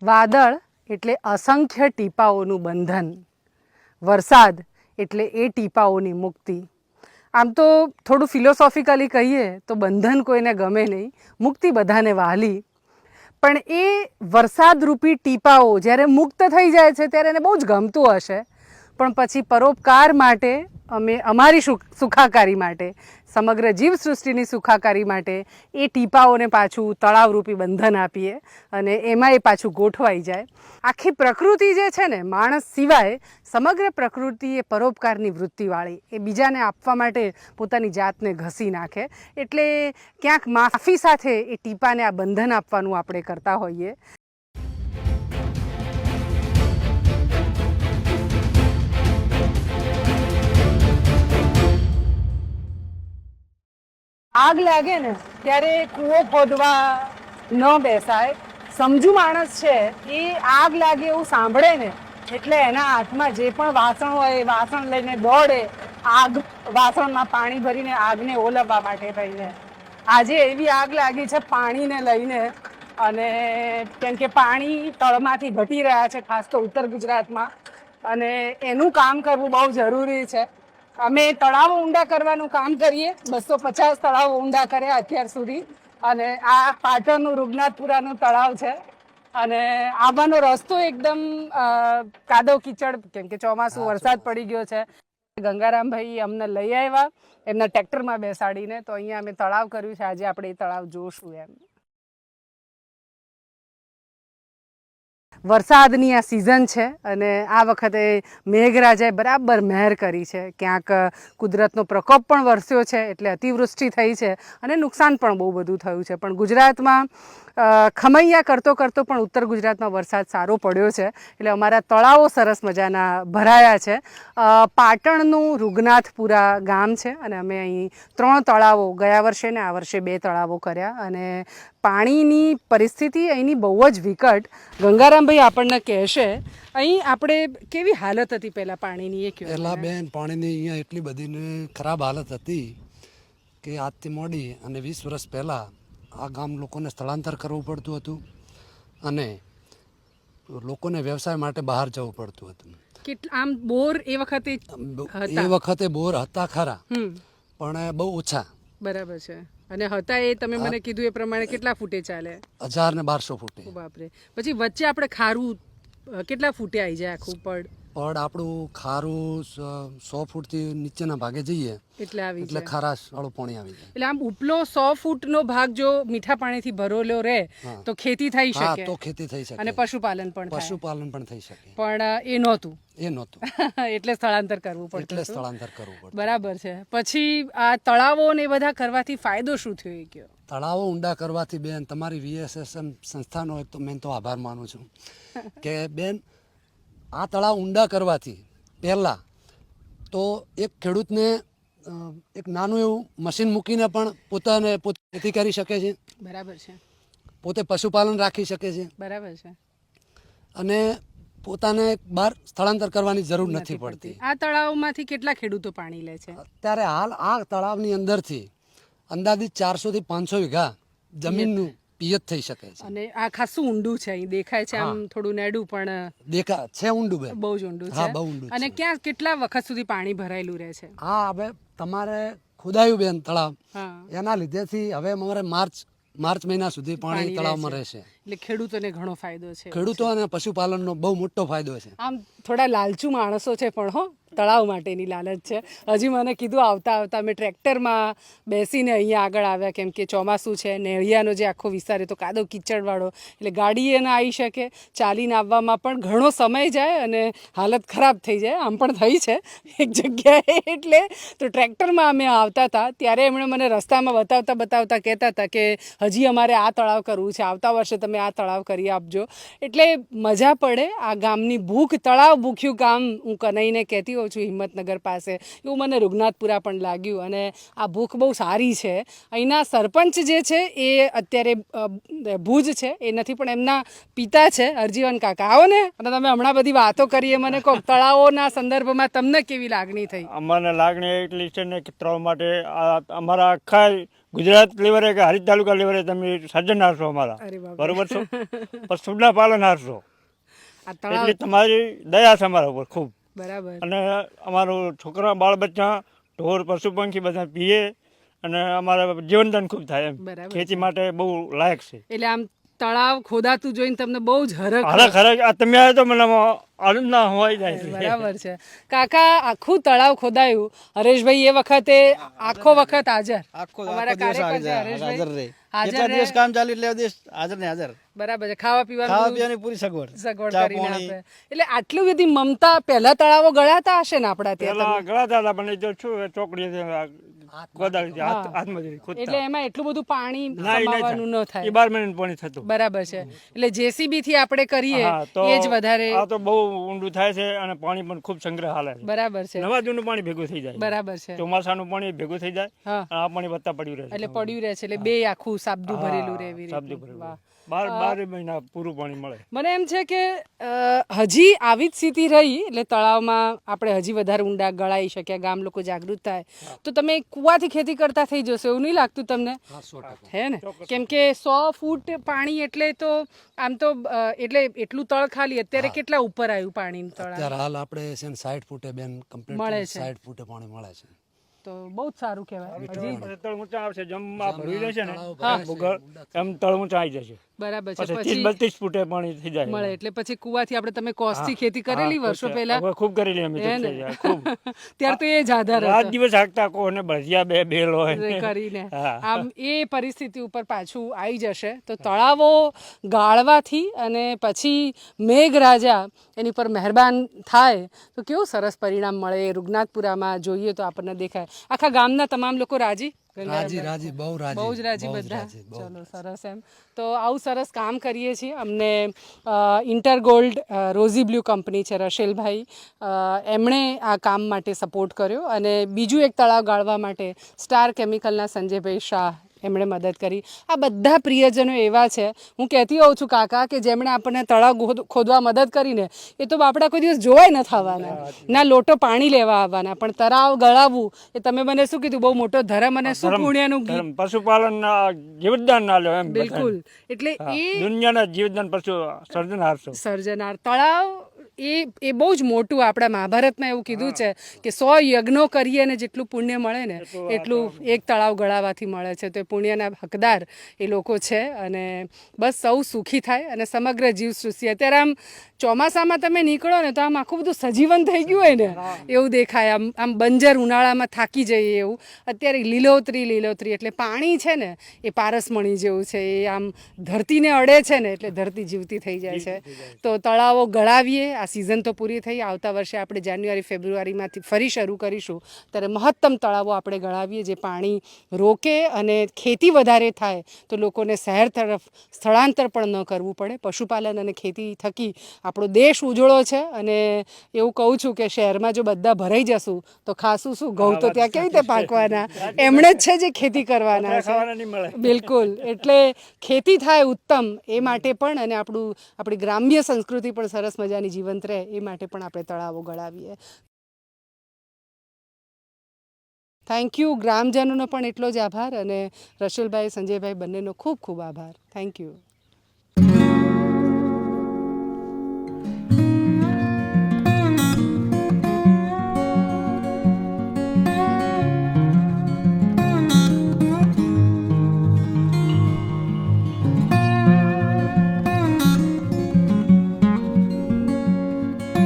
વાદળ એટલે અસંખ્ય ટીપાઓનું બંધન, વરસાદ એટલે એ ટીપાઓની મુક્તિ. આમ તો થોડું ફિલોસોફિકલી કહીએ તો બંધન કોઈને ગમે નહીં, મુક્તિ બધાને વહાલી. પણ એ વરસાદરૂપી ટીપાઓ જ્યારે મુક્ત થઈ જાય છે ત્યારે એને બહુ જ ગમતું હશે, પણ પછી પરોપકાર માટે અમે અમારી સુખાકારી માટે, સમગ્ર જીવસૃષ્ટિની સુખાકારી માટે એ ટીપાઓને પાછું તળાવરૂપી બંધન આપીએ અને એમાં એ પાછું ગોઠવાઈ જાય. આખી પ્રકૃતિ જે છે ને, માણસ સિવાય સમગ્ર પ્રકૃતિ એ પરોપકારની વૃત્તિવાળી, એ બીજાને આપવા માટે પોતાની જાતને ઘસી નાખે. એટલે ક્યાંક માફી સાથે એ ટીપાને આ બંધન આપવાનું આપણે કરતા હોઈએ. આગ લાગે ને ત્યારે કૂવો ખોદવા ન બેસાય. સમજુ માણસ છે એ આગ લાગે એવું સાંભળે ને એટલે એના હાથમાં જે પણ વાસણ હોય એ વાસણ લઈને દોડે, આગ વાસણમાં પાણી ભરીને આગને ઓલવવા માટે થઈને. આજે એવી આગ લાગી છે પાણીને લઈને, અને કેમ કે પાણી તળમાંથી ઘટી રહ્યા છે, ખાસ તો ઉત્તર ગુજરાતમાં, અને એનું કામ કરવું બહુ જરૂરી છે. અમે તળાવો ઊંડા કરવાનું કામ કરીએ, 250 તળાવો ઊંડા કર્યા અત્યાર સુધી, અને આ પાટણનું રૂગનાથપુરાનું તળાવ છે. અને આવવાનો રસ્તો એકદમ કાદવ કીચડ, કેમ કે ચોમાસું વરસાદ પડી ગયો છે. ગંગારામભાઈ અમને લઈ આવ્યા એમના ટ્રેક્ટરમાં બેસાડીને, તો અહીંયા અમે તળાવ કર્યું છે. આજે આપણે એ તળાવ જોશું એમ. વરસાદની આ સિઝન છે અને આ વખતે મેઘરાજાએ બરાબર મહેર કરી છે. ક્યાંક કુદરતનો પ્રકોપ પણ વરસ્યો છે એટલે અતિવૃષ્ટિ થઈ છે અને નુકસાન પણ બહુ બધું થયું છે. પણ ગુજરાતમાં ખમૈયા કરતો પણ ઉત્તર ગુજરાતમાં વરસાદ સારો પડ્યો છે એટલે અમારા તળાવો સરસ મજાના ભરાયા છે. પાટણનું રૂગનાથપુરા ગામ છે અને અમે અહીં 3 તળાવો, ગયા વર્ષે ને આ વર્ષે 2 તળાવો કર્યા. અને પાણીની પરિસ્થિતિ અહીંની બહુ જ વિકટ. ગંગારામભાઈ આપણને કહેશે અહીં આપણે કેવી હાલત હતી પહેલાં પાણીની, એ કહ્યું. પહેલાં બેન પાણીની અહીંયા એટલી બધી ખરાબ હાલત હતી કે આજથી મોડી અને 20 વર્ષ પહેલાં આ ગામ લોકોને સ્થળાંતર કરવું પડતું હતું અને લોકોને વ્યવસાય માટે બહાર જવું પડતું હતું. આમ બોર એ વખતે બોર હતા ખરા, પણ બહુ ઓછા. બરાબર છે. અને હતા એ તમે મને કીધું એ પ્રમાણે કેટલા ફૂટે ચાલે? 1000 ને 1200 ફૂટે. બાપરે. પછી વચ્ચે આપણે ખારું કેટલા ફૂટે આવી જાય આખું પડ? પડ આપણું ખારું 100 ફૂટથી નીચેના ભાગે જઈએ એટલે ખારાશ વાળું પાણી આવી જાય. એટલે આમ ઉપલો 100 ફૂટનો ભાગ જો મીઠા પાણીથી ભરેલો રહે તો ખેતી થઈ શકે. તો ખેતી થઈ શકે અને પશુપાલન પણ થઈ શકે. પણ એ નહોતું એટલે સ્થળાંતર કરવું પડતું. બરાબર છે. પછી આ તળાવો ને એ બધા કરવાથી ફાયદો શું થયો એ કહો? તળાવો ઊંડા કરવાથી બેન, તમારી VSSM સંસ્થાનો તો મેં તો આભાર માનું છું કે બેન આ તળાવ ઊંડા કરવાથી પહેલાં તો એક ખેડૂતને એક નાનું એવું મશીન મૂકીને પણ પોતે ખેતી કરી શકે છે. બરાબર છે. પોતે પશુપાલન રાખી શકે છે. બરાબર છે. અને પોતાને બહાર સ્થળાંતર કરવાની જરૂર નથી પડતી. આ તળાવમાંથી કેટલા ખેડૂતો પાણી લે છે અત્યારે? હાલ આ તળાવની અંદરથી અંદાજિત 400 થી 500 વીઘા જમીનનું પિયત થઈ શકે છે. અને આ ખાસું ઊંડું છે, અહીં દેખાય છે આમ થોડું નેડું, પણ દેખાય છે ઊંડું બે, બહુ જ ઊંડું છે. બહુ ઊંડું. અને ક્યાં કેટલા વખત સુધી પાણી ભરાયેલું રહે છે? હા, હવે તમારે ખોદાયું બેન તળાવ, એના લીધેથી હવે અમારે માર્ચ મહિના સુધી પાણી તળાવમાં રહેશે. એટલે ખેડૂતોને ઘણો ફાયદો છે. ખેડૂતો અને પશુપાલનનો બહુ મોટો ફાયદો છે. આમ થોડા લાલચુ માણસો છે પણ તળાવ માટેની લાલચ છે. હજી મને કીધું આવતા અમે ટ્રેક્ટરમાં બેસીને અહીંયા આગળ આવ્યા, કેમ કે ચોમાસું છે, નેળિયાનો જે આખો વિસ્તાર એ તો કાદવ કીચડવાળો, એટલે ગાડી એ ના આવી શકે, ચાલીને આવવામાં પણ ઘણો સમય જાય અને હાલત ખરાબ થઈ જાય. આમ પણ થઈ છે એક જગ્યાએ. એટલે તો ટ્રેક્ટરમાં અમે આવતા હતા ત્યારે એમણે મને રસ્તામાં બતાવતા કહેતા હતા કે હજી અમારે આ તળાવ કરવું છે, આવતા વર્ષે તમે આ તળાવ કરી આપજો. એટલે મજા પડે. આ ગામની ભૂખ, તળાવ ભૂખ્યું ગામ હું કનૈને કહેતી હોઉં કહું છું હિંમતનગર પાસે, એવું મને રૂગનાથપુરા પણ લાગ્યું. અને આ ભૂખ બહુ સારી છે. અહીંના સરપંચ જે છે એ અત્યારે ભુજ છે એ નથી, પણ એમના પિતા છે હરજીવન કાકા. આવો ને. અને તમે હમણાં બધી વાતો કરીએ, મને કહો તળાવોના સંદર્ભમાં તમને કેવી લાગણી થઈ? અમારે લાગણી એટલી છે ને કે તળાવ માટે અમારા આખા ગુજરાત લેવલે કે હરિત તાલુકા લેવલે તમે સર્જનહાર છો અમારા, અરે બાપ રે. બરોબર છો, પશુના પાલનહાર છો, આ તળાવ એટલે તમારી દયા છે અમારા ઉપર ખૂબ. બરાબર. અને અમારું છોકરા બાળ બચ્ચા ઢોર પશુ પંખી બધા પીએ અને અમારા જીવનદાન ખૂબ થાય એમ. બરાબર ખેતી છે. માટે બહુ લાયક છે. એટલે આમ તળાવ ખોદાતું જોઈને તમને બહુ જ હરખ ખરેખર આ તમે આવ્યા તો મને આનંદ ના હોઈ જાય છે. બરાબર છે. કાકા આખું તળાવ ખોદાયું, હરેશભાઈ એ વખતે આખો વખત હાજર, અમારા કાર્યકર છે હરેશભાઈ, હાજર દિવસ કામ ચાલ્યું એટલે દિવસ હાજર ને હાજર. બરાબર છે. ખાવા પીવાની પૂરી સગવડ કરીને આપે. એટલે આટલી બધી મમતા. પહેલા તળાવો ગળાતા હશે ને આપણા ત્યાં? પેલા ગળાતા હતા પણ જો શું ચોકડી કોદાળી હાથમજૂરી ખોદતા. એટલે એમાં એટલું બધું પાણી ના, એ નહીં સમાવાનું ન થાય. થાય. એ 12 મહિને પાણી થતું. બરાબર છે. એટલે જેસીબી થી આપણે કરીએ હા, તો એ જ વધારે. આ તો બહુ ઊંડું થાય છે અને પાણી પણ ખૂબ સંગ્રહ હાલે છે. બરાબર છે. નવા જૂનું પાણી ભેગું થઈ જાય. બરાબર છે. ચોમાસાનું પાણી ભેગું થઈ જાય હા. અને આ પાણી વધતા પડ્યું રહે છે. એટલે પડ્યું રહે છે. એટલે બે આખું સાબદું ભરેલું રહે એવી સાબદું રીતે. ભરેલું. વાહ. 12 મહિના પૂરું પાણી મળે. મને એમ છે કે હજી આવી જ સ્થિતિ રહી એટલે તળાવમાં આપણે હજી વધારે ઊંડા ગળાઈ શક્યા, ગામ લોકો જાગૃત થાય, તો તમે કૂવાથી ખેતી કરતા થઈ જશો એવું નહીં લાગતું તમને? હે ને? કેમ કે 100 ફૂટ પાણી એટલે તો આમ તો એટલે એટલું તળ ખાલી. અત્યારે કેટલા ઉપર આવ્યું પાણીનું તળાવ? અત્યારે હાલ આપણે છે ને 60 ફૂટે બેન મળે કમ્પ્લીટ છે. 60 ફૂટે પાણી મળે છે. તો બહુ જ સારું કહેવાય. હજી પછી તળ ઊંચા આવશે જેમ આ ભરી રહેશે ને હા. ભૂગોળ, એમ તળ ઊંચા આવી જશે. બરાબર છે. પછી 30-32 ફૂટે પાણી થઈ જાય. મળે એટલે પછી કૂવાથી આપણે તમે કોસથી ખેતી કરેલી વર્ષો પહેલા? હવે ખૂબ કરેલી અમે તો હે ને? થઈ જાય, ખૂબ. ત્યારે તો એ જ આધાર હતો. રાત દિવસ હાંકતા કોને ભજીયા બે બેલ હોય કરીને હા. આમ એ પરિસ્થિતિ ઉપર પાછું આવી જશે. તો તળાવો ગાળવાથી અને પછી મેઘરાજા એની પર મહેરબાન થાય તો કેવું સરસ પરિણામ મળે. રૂગનાથપુરામાં જોઈએ તો આપણને દેખાય. આખા ગામના તમામ લોકો રાજી? રાજી બહુ રાજી, બહુ જ રાજી બહુ જ બધા. રાજી, બહુ. ચલો સરસ. એમ તો આવું સરસ કામ કરીએ છીએ. અમને ઇન્ટરગોલ્ડ રોઝી બ્લુ કંપની છે, રશેલભાઈ, એમણે આ કામ માટે સપોર્ટ કર્યો. અને બીજું એક તળાવ ગાળવા માટે સ્ટાર કેમિકલના સંજયભાઈ શાહ એમણે મદદ કરી. આ બધા પ્રિયજનો એવા છે, હું કહેતી હોઉં છું કાકા, કે જેમણે આપણને તળાવ ખોદવા મદદ કરીને એ તો આપણા કોઈ દિવસ જોવાય ન થવાના, ના લોટો પાણી લેવા આવવાના, પણ તળાવ ગળાવવું એ તમે મને શું કીધું, બહુ મોટો ધર્મ અને શું પુણ્યનું ગીત. પશુપાલન જીવતદાન ના લો એમ. બિલકુલ. એટલે એ દુનિયાના જીવતદાન પશુ સર્જનહાર છો. સર્જનાર તળાવ એ બહુ જ મોટું. આપણા મહાભારતમાં એવું કીધું છે કે 100 યજ્ઞો કરીએ ને જેટલું પુણ્ય મળે ને એટલું એક તળાવ ગળાવાથી મળે છે. તો એ પુણ્યના હકદાર એ લોકો છે. અને બસ સૌ સુખી થાય અને સમગ્ર જીવસૃષ્ટિ. અત્યારે આમ ચોમાસામાં તમે નીકળો ને તો આમ આખું બધું સજીવન થઈ ગયું હોય ને એવું દેખાય. આમ બંજર ઉનાળામાં થાકી જઈએ એવું. અત્યારે લીલોતરી એટલે પાણી છે ને એ પારસમણી જેવું છે. એ આમ ધરતીને અડે છે ને એટલે ધરતી જીવતી થઈ જાય છે. તો તળાવો ગળાવીએ. આ સિઝન તો પૂરી થઈ. આવતા વર્ષે આપણે જાન્યુઆરી ફેબ્રુઆરીમાંથી ફરી શરૂ કરીશું. ત્યારે મહત્તમ તળાવો આપણે ગળાવીએ જે પાણી રોકે અને ખેતી વધારે થાય તો લોકોને શહેર તરફ સ્થળાંતર પણ ન કરવું પડે. પશુપાલન અને ખેતી થકી આપણો દેશ ઉજળો છે. અને એવું કહું છું કે શહેરમાં જો બધા ભરાઈ જશું તો ખાશું શું? ઘઉં તો ત્યાં કેવી રીતે પાકવાના? એમણે જ છે જે ખેતી કરવાના છે. બિલકુલ. એટલે ખેતી થાય ઉત્તમ એ માટે પણ, અને આપણી ગ્રામ્ય સંસ્કૃતિ પણ સરસ મજાની જીવંત રહે એ માટે પણ આપણે તળાવો ગળાવીએ. Thank you. ગ્રામજનોનો પણ એટલો જ આભાર અને રશેલભાઈ, સંજયભાઈ બંનેનો ખૂબ ખૂબ આભાર. Thank you.